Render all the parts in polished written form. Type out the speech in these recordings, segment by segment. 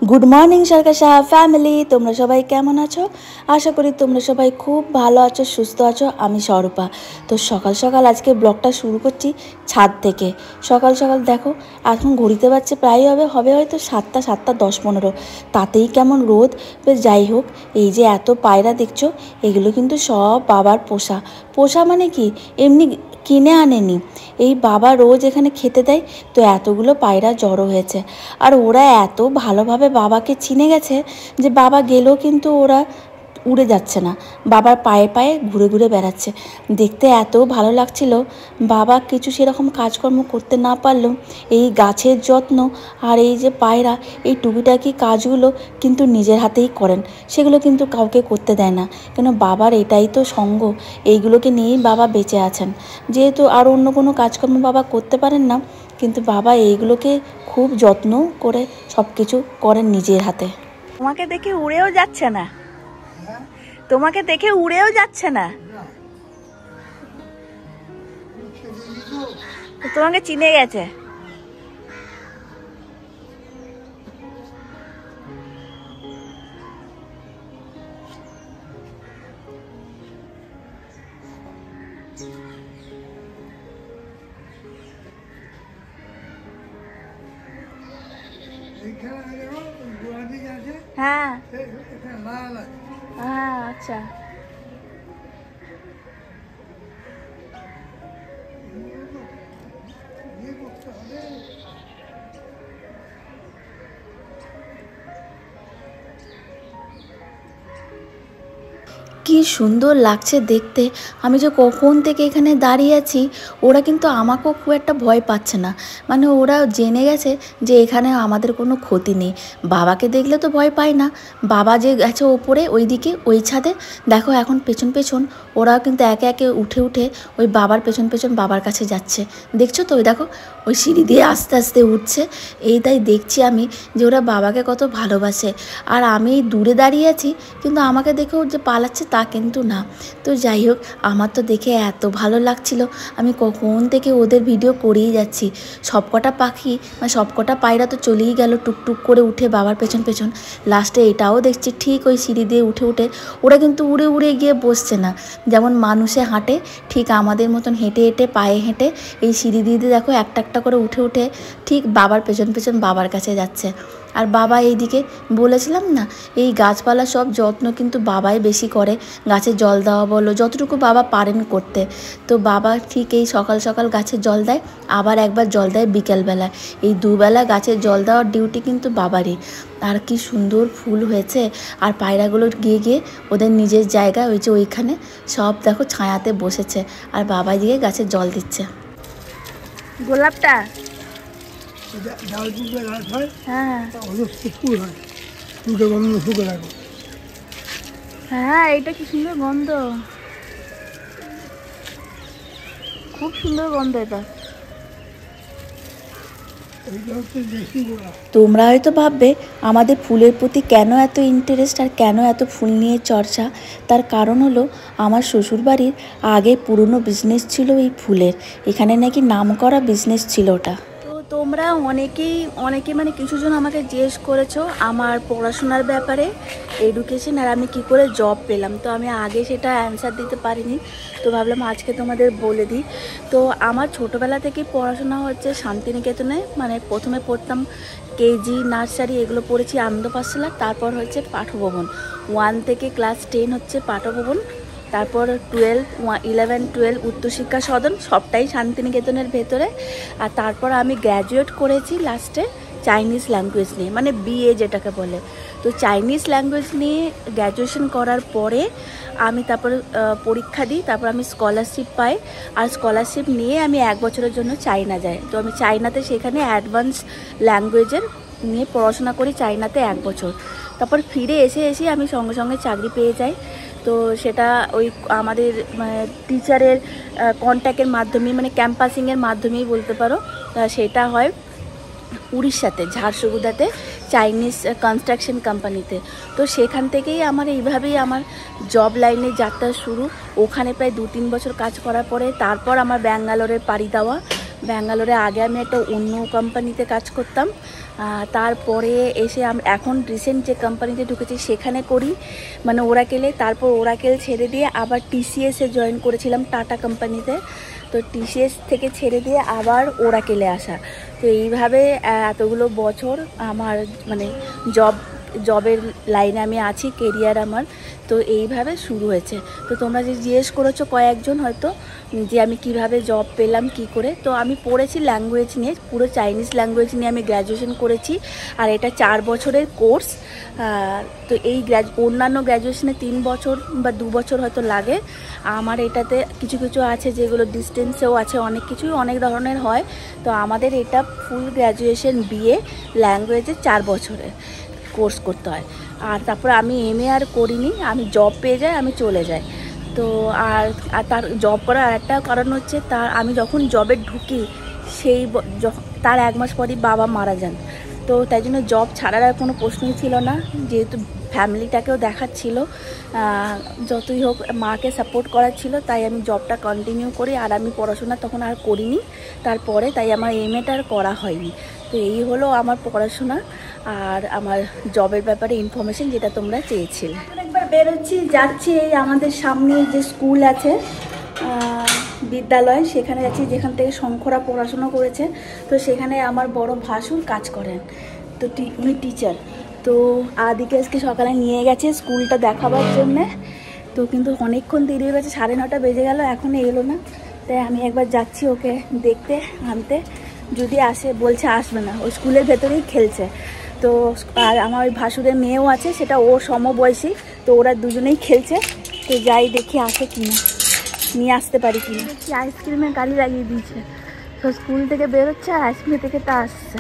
Good morning सरकार साहब family तुम्हारा सबाई केमन आछो। आशा करी तुम्हारा सबाई खूब भालो आछो सुस्थ आछो। आमी स्वरूपा तो सकाल सकाल आज के ब्लगटा शुरू करছি छाद থেকে। सकाल सकाल देखो এখন ঘড়িতে বাজছে প্রায় হবে হয়তো 7টা 7:10-15 তাতেই কেমন রোদ। বেশ যাই হোক, এই যে এত পায়রা দেখছো এগুলো কিন্তু সব বাবার পোষা। পোষা মানে কি এমনি কিনে আনেনি, এই বাবা রোজ এখানে খেতে দেয়। তো এতগুলো পায়রা জড়ো হয়েছে আর ওরা এত ভালোভাবে বাবাকে চিনে গেছে যে বাবা গেলেও কিন্তু ওরা উড়ে যাচ্ছে না, বাবার পায়ে পায়ে ঘুরে ঘুরে বেড়াচ্ছে। দেখতে এত ভালো লাগছিল। বাবা কিছু সেরকম কাজকর্ম করতে না পারলেও এই গাছের যত্ন আর এই যে পায়রা এই টুকিটাকি কাজগুলো কিন্তু নিজের হাতেই করেন, সেগুলো কিন্তু কাউকে করতে দেয় না। কেন বাবার এটাই তো সঙ্গ, এইগুলোকে নিয়েই বাবা বেঁচে আছেন। যেহেতু আর অন্য কোনো কাজকর্ম বাবা করতে পারেন না, কিন্তু বাবা এইগুলোকে খুব যত্ন করে সব কিছু করেন নিজের হাতে। তোমাকে দেখে উড়েও যাচ্ছে না, তোমাকে দেখে উড়েও যাচ্ছে না, তোমাকে চিনে গেছে। হ্যাঁ হ্যাঁ আচ্ছা। কি সুন্দর লাগছে দেখতে। আমি যে কখন থেকে এখানে দাঁড়িয়ে আছি, ওরা কিন্তু আমাকেও খুব একটা ভয় পাচ্ছে না। মানে ওরা জেনে গেছে যে এখানে আমাদের কোনো ক্ষতি নেই। বাবাকে দেখলে তো ভয় পায় না। বাবা যে গেছে ওপরে ওইদিকে ওই ছাদে, দেখো এখন পেছন পেছন ওরাও কিন্তু একে একে উঠে উঠে ওই বাবার পেছন পেছন বাবার কাছে যাচ্ছে। দেখছো তো ওই দেখো ওই সিঁড়ি দিয়ে আস্তে আস্তে উঠছে। এইটাই দেখছি আমি যে ওরা বাবাকে কত ভালোবাসে। আর আমি দূরে দাঁড়িয়ে আছি, কিন্তু আমাকে দেখেও যে পালাচ্ছে তা কিন্তু না। তো যাই হোক, আমার তো দেখে এত ভালো লাগছিল, আমি কখন থেকে ওদের ভিডিও করেই যাচ্ছি। সবকটা পাখি মানে সবকটা পায়রা তো চলেই গেল টুকটুক করে উঠে বাবার পেছন পেছন। লাস্টে এটাও দেখছি ঠিক ওই সিঁড়ি দিয়ে উঠে উঠে ওরা কিন্তু উড়ে উড়ে গিয়ে বসছে না। যেমন মানুষে হাঁটে ঠিক আমাদের মতন হেঁটে হেঁটে পায়ে হেঁটে এই সিঁড়ি দিয়ে দেখো একটা একটা করে উঠে উঠে ঠিক বাবার পেছন পেছন বাবার কাছে যাচ্ছে। আর বাবা এইদিকে বলেছিলাম না, এই গাছপালা সব যত্ন কিন্তু বাবাই বেশি করে। গাছে জল দেওয়া বলো, যতটুকু বাবা পারেন করতে। তো বাবা ঠিক এই সকাল সকাল গাছে জল দেয়, আবার একবার জল দেয় বিকেলবেলায়। এই দুবেলা গাছে জল দেওয়ার ডিউটি কিন্তু বাবারই। আর কি সুন্দর ফুল হয়েছে। আর পায়রাগুলো গিয়ে গিয়ে ওদের নিজের জায়গায় ওই যে ওইখানে সব দেখো ছায়াতে বসেছে, আর বাবা দিকে গাছে জল দিচ্ছে। গোলাপটা হ্যাঁ হ্যাঁ এইটা কি সুন্দর গন্ধ, খুব সুন্দর গন্ধ এটা। তোমরা হয়তো ভাববে আমাদের ফুলের প্রতি কেন এত ইন্টারেস্ট আর কেন এত ফুল নিয়ে চর্চা। তার কারণ হলো আমার শ্বশুরবাড়ির আগে পুরনো বিজনেস ছিল এই ফুলের, এখানে নাকি নামকরা বিজনেস ছিল ওটা। তোমরা অনেকেই মানে কিছুজন আমাকে জিজ্ঞেস করেছো আমার পড়াশোনার ব্যাপারে, এডুকেশন আর আমি কি করে জব পেলাম। তো আমি আগে সেটা অ্যান্সার দিতে পারিনি, তো ভাবলাম আজকে তোমাদের বলে দিই। তো আমার ছোটোবেলা থেকেই পড়াশোনা হচ্ছে শান্তিনিকেতনে। মানে প্রথমে পড়তাম কেজি নার্সারি এগুলো পড়েছি আনন্দ পাঠশালা, তারপর হচ্ছে পাঠভবন 1 থেকে ক্লাস 10 হচ্ছে পাঠভবন, তারপর 12, 11, 12 উচ্চশিক্ষা সদন, সবটাই শান্তিনিকেতনের ভেতরে। আর তারপর আমি গ্র্যাজুয়েট করেছি লাস্টে চাইনিজ ল্যাঙ্গুয়েজ নিয়ে, মানে বিএ যেটাকে বলে। তো চাইনিজ ল্যাঙ্গুয়েজ নিয়ে গ্র্যাজুয়েশন করার পরে আমি তারপর পরীক্ষা দিই, তারপর আমি স্কলারশিপ পাই। আর স্কলারশিপ নিয়ে আমি 1 বছরের জন্য চায়না যাই। তো আমি চায়নাতে সেখানে অ্যাডভান্স ল্যাঙ্গুয়েজের নিয়ে পড়াশোনা করি চায়নাতে 1 বছর। তারপর ফিরে এসে আমি সঙ্গে সঙ্গে চাকরি পেয়ে যাই। তো সেটা ওই আমাদের টিচারের কন্ট্যাক্টের মাধ্যমে মানে ক্যাম্পাসিংয়ের মাধ্যমেই বলতে পারো। সেটা হয় উড়িষ্যাতে ঝাড়সুগুদাতে চাইনিজ কনস্ট্রাকশন কোম্পানিতে। তো সেখান থেকেই আমার এইভাবেই আমার জব লাইনে যাত্রা শুরু। ওখানে প্রায় 2-3 বছর কাজ করার পরে তারপর আমার ব্যাঙ্গালোরের পাড়ি দেওয়া। ব্যাঙ্গালোরে আগে আমি একটা অন্য কোম্পানিতে কাজ করতাম, তারপরে এসে আমি এখন রিসেন্ট যে কোম্পানিতে ঢুকেছি সেখানে করি, মানে ওরাকেলে। তারপর ওরাকেল ছেড়ে দিয়ে আবার টিসিএসে জয়েন করেছিলাম টাটা কোম্পানিতে। তো টিসিএস থেকে ছেড়ে দিয়ে আবার ওরাকেলে আসা। তো এইভাবে এতগুলো বছর আমার মানে জবের লাইনে আমি আছি, কেরিয়ার আমার। তো এইভাবে শুরু হয়েছে। তো তোমরা যে জিজ্ঞেস করেছো কয়েকজন হয়তো যে আমি কিভাবে জব পেলাম কি করে, তো আমি পড়েছি ল্যাঙ্গুয়েজ নিয়ে, পুরো চাইনিজ ল্যাঙ্গুয়েজ নিয়ে আমি গ্র্যাজুয়েশন করেছি। আর এটা 4 বছরের কোর্স। তো এই অন্যান্য গ্র্যাজুয়েশনে 3 বছর বা 2 বছর হয়তো লাগে। আমার এটাতে কিছু কিছু আছে যেগুলো ডিস্টেন্সেও আছে, অনেক কিছুই অনেক ধরনের হয়। তো আমাদের এটা ফুল গ্র্যাজুয়েশন বিএ ল্যাঙ্গুয়েজে 4 বছরের কোর্স করতে হয়। আর তারপর আমি এমএ আর করিনি, আমি জব পেয়ে যাই, আমি চলে যাই। তো আর তার জব করার আরেকটা কারণ হচ্ছে, আমি যখন জবে ঢুকি তার 1 মাস পরই বাবা মারা যান। তো তাই জন্য জব ছাড়ার আর কোনো প্রশ্নই ছিল না, যেহেতু ফ্যামিলিটাকেও দেখাচ্ছিল, যতই হোক মাকে সাপোর্ট করার ছিল, তাই আমি জবটা কন্টিনিউ করি। আর আমি পড়াশোনা তখন আর করিনি তারপরে, তাই আমার এমএটা আর করা হয়নি। তো এই হলো আমার পড়াশোনা আর আমার জবের ব্যাপারে ইনফরমেশন, যেটা তোমরা চেয়েছিলে। একবার বেরোচ্ছি, যাচ্ছি এই আমাদের সামনে যে স্কুল আছে বিদ্যালয়, সেখানে যাচ্ছি যেখান থেকে শঙ্করা পড়াশোনা করেছে। তো সেখানে আমার বড় ভাসুর কাজ করেন, তো উনি টিচার। তো আদিকে আজকে সকালে নিয়ে গেছে স্কুলটা দেখাবার জন্যে। তো কিন্তু অনেকক্ষণ দেরি হয়ে গেছে, 9:30 বেজে গেল, এখনও এলো না। তাই আমি একবার যাচ্ছি ওকে দেখতে আনতে, যদি আসে। বলছে আসবে না, ওই স্কুলের ভেতরেই খেলছে। তো আর আমার ওই ভাসুরের মেয়েও আছে, সেটা ওর সমবয়সী। তো ওরা দুজনেই খেলছে। তো যাই দেখি আসে কিনা, নিয়ে আসতে পারি কিনা। আইসক্রিমের গাড়ি লাগিয়ে দিয়েছে। তো স্কুল থেকে বেরোচ্ছে আর আইসক্রিম থেকে তা আসছে।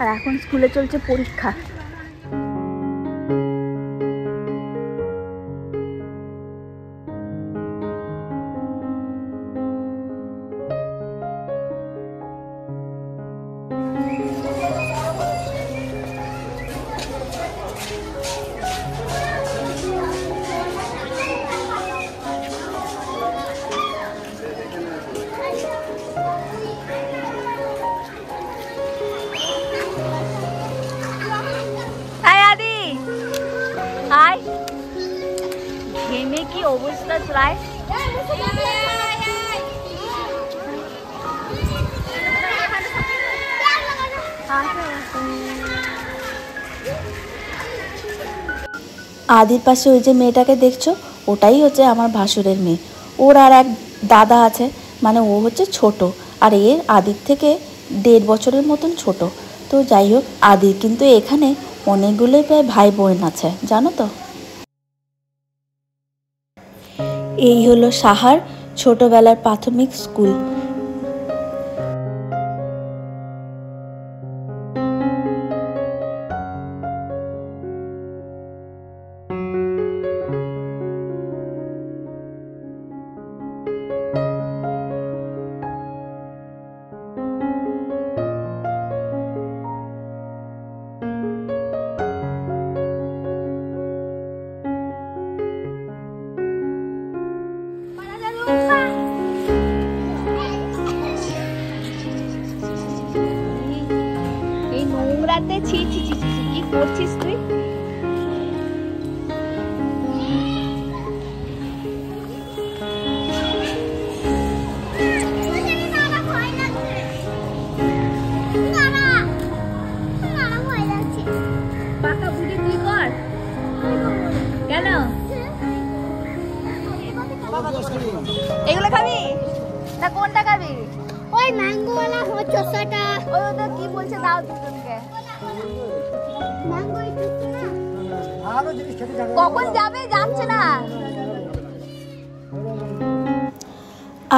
আর এখন স্কুলে চলছে পরীক্ষা। ঘেমে কি অবস্থা প্রায়। আদির পাশে ওই যে মেয়েটাকে দেখছো, ওটাই হচ্ছে আমার ভাসুরের মেয়ে। ওর আর এক দাদা আছে, মানে ও হচ্ছে ছোট, আর এর আদির থেকে 1.5 বছরের মতন ছোট। তো যাই হোক, আদির কিন্তু এখানে অনেকগুলোই প্রায় ভাই বোন আছে, জানো তো। এই হলো সাহার ছোটবেলার প্রাথমিক স্কুল। ছি ছি ছি ছি, কি করছিস তুই? পাকা বুড়ি তুই কর কেন? এগুলো খাবি না কোনটা খাবি? ওই ম্যাঙ্গো वाला हो চোষাটা। ওই ওটা কি বলছে দাও দুজনকে। ম্যাঙ্গো দিচ্ছি না, আরো জিনিস খেতে যাবে। কখন যাবে? যাচ্ছে না।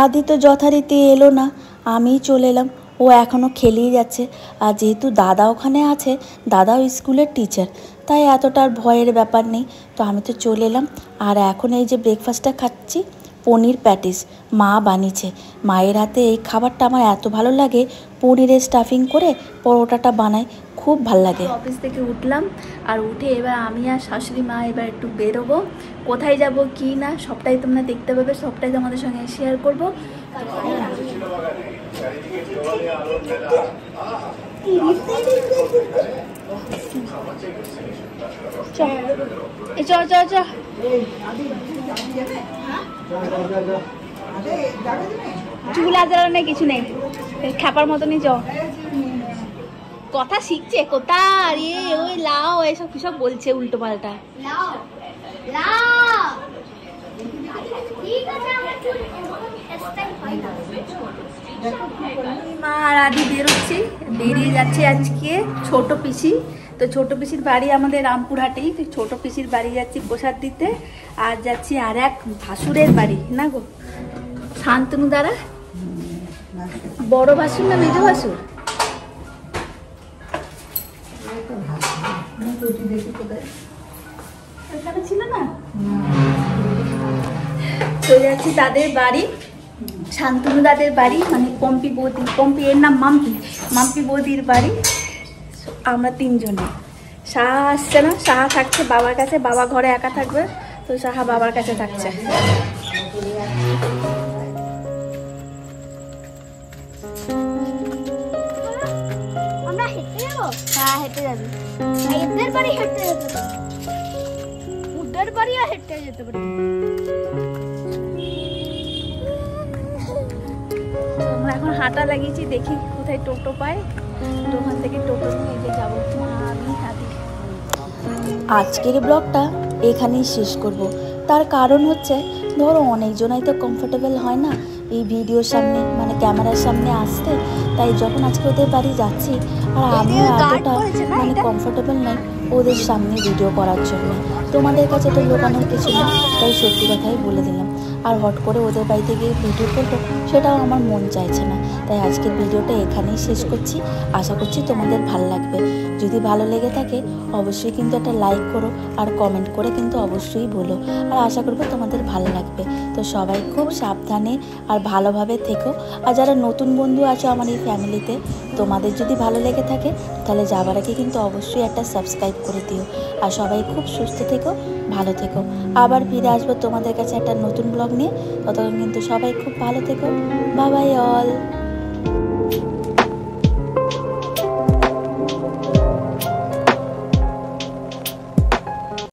আদি তো যথারীতি এলো না, আমিই চলে এলাম। ও এখনও খেলেই যাচ্ছে। আর যেহেতু দাদা ওখানে আছে, দাদাও স্কুলের টিচার, তাই এতটার ভয়ের ব্যাপার নেই। তো আমি তো চলে এলাম। আর এখন এই যে ব্রেকফাস্টটা খাচ্ছি, পনির প্যাটিস মা বানিয়েছে। মায়ের হাতে এই খাবারটা আমার এত ভালো লাগে, পনিরের স্টাফিং করে পরোটাটা বানায়, খুব ভাল লাগে। অফিস থেকে উঠলাম, আর উঠে এবার আমি আর শাশুড়ি মা এবার একটু বেরোবো। কোথায় যাব কি না সবটাই তোমরা দেখতে পাবে, সবটাই তোমাদের সঙ্গে শেয়ার করবো। চুল আজরা নেই, কিছু নেই, খ্যাপার মতনই চ। কথা শিখছে কোথায় রে, ওই লাও এসব কিসব বলছে উল্টো পাল্টা। মা আর আদি বেরোচ্ছি, বেরিয়ে যাচ্ছে আজকে ছোট পিসি। তো ছোট পিসির বাড়ি আমাদের রামপুরহাটেই, তো ছোট পিসির বাড়ি যাচ্ছি প্রসাদ দিতে। আর যাচ্ছি আর এক ভাসুরের বাড়ি, না গো শান্তনু দ্বারা, বড় ভাসুর না মেজ ভাসুর? ছিল না, চলে যাচ্ছি তাদের বাড়ি, শান্তনু দাদের বাড়ি, মানে পম্পি বৌদি, পম্পি এর নাম মাম্পি, মাম্পি বৌদির বাড়ি। আমরা তিনজনে, সাহা আসছে না, সাহা থাকছে বাবার কাছে, বাবা ঘরে একা থাকবে, তো সাহা বাবার কাছে থাকছে। আমরা হেঁটে যাবো? হ্যাঁ হেঁটে যাবি। এদের বাড়ি হেঁটে যেতে পারি, ওদের বাড়িও হেঁটে যেতে পারি। আমরা এখন হাঁটা লাগিয়েছি, দেখি কোথায় টোটো পাই, তো ওখান থেকে টোটো নিয়ে এগিয়ে যাবো আমি হাঁটি। আজকের ব্লগটা এখানেই শেষ করব। তার কারণ হচ্ছে, ধরো অনেকজনাই তো কমফোর্টেবল হয় না এই ভিডিওর সামনে, মানে ক্যামেরার সামনে আসতে। তাই যখন আজকে ওদের বাড়ি যাচ্ছি, আর আমিও এতটা মানে কমফোর্টেবল নই ওদের সামনে ভিডিও করার জন্য। তোমাদের কাছে তো লুকানোর কিছু নেই, তাই সত্যি কথাই বলে দিলাম। আর হট করে ওদের বাড়িতে গিয়ে ভিডিও করবো সেটাও আমার মন চাইছে না। তাই আজকের ভিডিওটা এখানেই শেষ করছি। আশা করছি তোমাদের ভালো লাগবে। যদি ভালো লেগে থাকে অবশ্যই কিন্তু একটা লাইক করো, আর কমেন্ট করে কিন্তু অবশ্যই বলো। আর আশা করবো তোমাদের ভালো লাগবে। তো সবাই খুব সাবধানে আর ভালোভাবে থেকো। আর যারা নতুন বন্ধু আছো আমার এই ফ্যামিলিতে, তোমাদের যদি ভালো লেগে থাকে তাহলে যাবার আগে কিন্তু অবশ্যই একটা সাবস্ক্রাইব করে দিও। আর সবাই খুব সুস্থ থেকো, ভালো থেকো। আবার ফিরে আসবো তোমাদের কাছে একটা নতুন ব্লগ নিয়ে। ততক্ষণ কিন্তু সবাই খুব ভালো থেকো। Bye bye all.